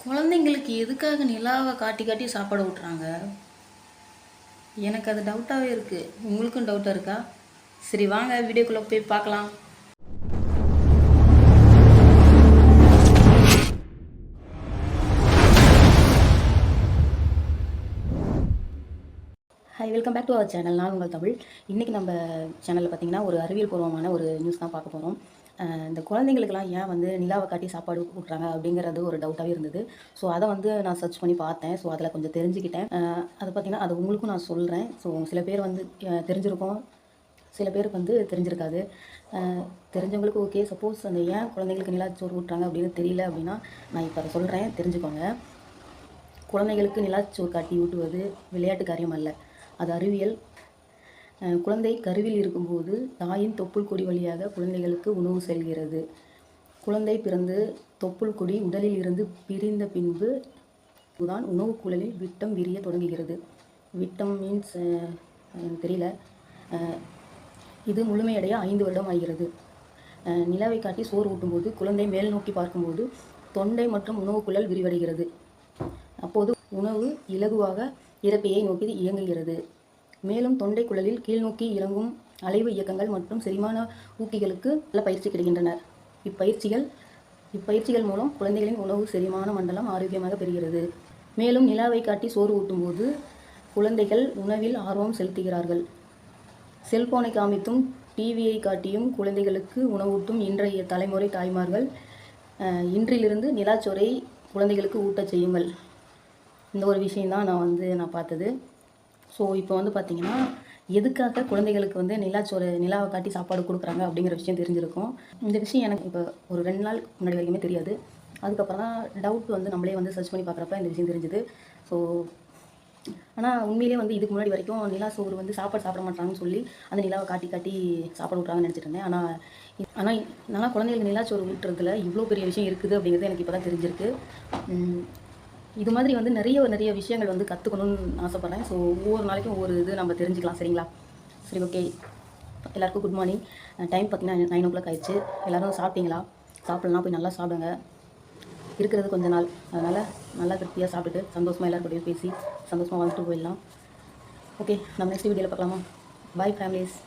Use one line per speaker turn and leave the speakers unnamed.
குழந்தைங்களுக்கு எதுக்காக நிலாவை காட்டி காட்டி சாப்பாடு ஊட்டுறாங்க? எனக்கு அது டவுட்டாகவே இருக்குது. உங்களுக்கும் டவுட்டாக இருக்கா? சரி வாங்க வீடியோக்குள்ளே போய் பார்க்கலாம். Hi, welcome back to our channel. நான் உங்கள் தமிழ். இன்றைக்கி நம்ம சேனலில் பார்த்திங்கன்னா ஒரு அறிவியல் பூர்வமான ஒரு நியூஸ் தான் பார்க்க போகிறோம். இந்த குழந்தைங்களுக்கெல்லாம் ஏன் வந்து நிலாவை காட்டி சாப்பாடு ஊட்டுறாங்க அப்படிங்கிறது ஒரு டவுட்டாகவே இருந்தது. ஸோ அதை வந்து நான் சர்ச் பண்ணி பார்த்தேன். ஸோ அதில் கொஞ்சம் தெரிஞ்சுக்கிட்டேன். அது பார்த்திங்கன்னா அது உங்களுக்கும் நான் சொல்கிறேன். ஸோ சில பேர் வந்து தெரிஞ்சிருக்கோம், சில பேருக்கு வந்து தெரிஞ்சிருக்காது. தெரிஞ்சவங்களுக்கு ஓகே. சப்போஸ் அந்த ஏன் குழந்தைங்களுக்கு நிலாச்சோறு ஊட்டுறாங்க அப்படின்னு தெரியல அப்படின்னா நான் இப்போ அதை சொல்கிறேன், தெரிஞ்சுக்கோங்க. குழந்தைகளுக்கு நிலாச்சோறு காட்டி ஊட்டுவது விளையாட்டு காரியம் அல்ல, அது அறிவியல். குழந்தை கருவில் இருக்கும்போது தாயின் தொப்புள் கொடி வழியாக குழந்தைகளுக்கு உணவு செல்கிறது. குழந்தை பிறந்து தொப்புள் கொடி உடலில் இருந்து பிரிந்த பின்பு தான் உணவு குழலில் விட்டம் விரிய தொடங்குகிறது. விட்டம் மீன்ஸ் எனக்கு தெரியல. இது முழுமையடைய 5 வருடம் ஆகிறது. நிலாவை காட்டி சோறு ஊட்டும்போது குழந்தை மேல் நோக்கி பார்க்கும்போது தொண்டை மற்றும் உணவு குழல் விரிவடைகிறது. அப்போது உணவு இலகுவாக இறப்பையை நோக்கி இயங்குகிறது. மேலும் தொண்டை குழலில் கீழ்நோக்கி இறங்கும் அலைவு இயக்கங்கள் மற்றும் செரிமான ஊக்கிகளுக்கு நல்ல பயிற்சி கிடைக்கின்றன. இப்பயிற்சிகள் மூலம் குழந்தைகளின் உணவு செரிமான மண்டலம் ஆரோக்கியமாக பெறுகிறது. மேலும் நிலாவை காட்டி சோறு ஊட்டும்போது குழந்தைகள் உணவில் ஆர்வம் செலுத்துகிறார்கள். செல்போனை காமித்தும் டிவியை காட்டியும் குழந்தைகளுக்கு உணவூட்டும் இன்றைய தலைமுறை தாய்மார்கள் இன்றிலிருந்து நிலாச்சோரை குழந்தைகளுக்கு ஊட்டச் செய்யுங்கள். இந்த ஒரு விஷயந்தான் நான் பார்த்தது. ஸோ இப்போ வந்து பார்த்திங்கன்னா எதுக்காக குழந்தைகளுக்கு வந்து நிலாவை காட்டி சாப்பாடு கொடுக்குறாங்க அப்படிங்கிற விஷயம் தெரிஞ்சிருக்கும். இந்த விஷயம் எனக்கு இப்போ ஒரு 2 நாள் முன்னாடி வரைக்குமே தெரியாது. அதுக்கப்புறம் தான் டவுட் வந்து நம்மளே வந்து சர்ச் பண்ணி பார்க்குறப்ப இந்த விஷயம் தெரிஞ்சுது. ஸோ ஆனால் உண்மையிலே வந்து இதுக்கு முன்னாடி வரைக்கும் நிலா சோறு வந்து சாப்பிட மாட்டாங்கன்னு சொல்லி அந்த நிலாவை காட்டி காட்டி சாப்பாடு ஊட்டுறாங்கன்னு நினச்சிட்டு இருந்தேன். ஆனால் நான் குழந்தைகளுக்கு நிலாச்சோறு ஊட்டுறதுல இவ்வளோ பெரிய விஷயம் இருக்குது அப்படிங்கிறது எனக்கு இப்போ தான் தெரிஞ்சிருக்கு. இது மாதிரி வந்து நிறைய விஷயங்கள் வந்து கற்றுக்கணும்னு ஆசைப்பட்றேன். ஸோ ஒவ்வொரு நாளைக்கும் ஒவ்வொரு இது நம்ம தெரிஞ்சுக்கலாம். சரிங்களா? சரி, ஓகே. எல்லாருக்கும் குட் மார்னிங். டைம் பார்த்திங்கன்னா 9 o'clock ஆயிடுச்சு. எல்லோரும் சாப்பிட்டீங்களா? சாப்பிட்லாம் போய் நல்லா சாப்பிடுங்க. இருக்கிறது கொஞ்ச நாள், அதனால் நல்லா திருப்தியாக சாப்பிட்டுட்டு சந்தோஷமாக எல்லாருக்கூடையும் பேசி சந்தோஷமாக வாழ்ந்துட்டு போயிடலாம். ஓகே, நம்ம நெக்ஸ்ட் வீடியோவில் பார்க்கலாமா? பாய் ஃபேமிலிஸ்.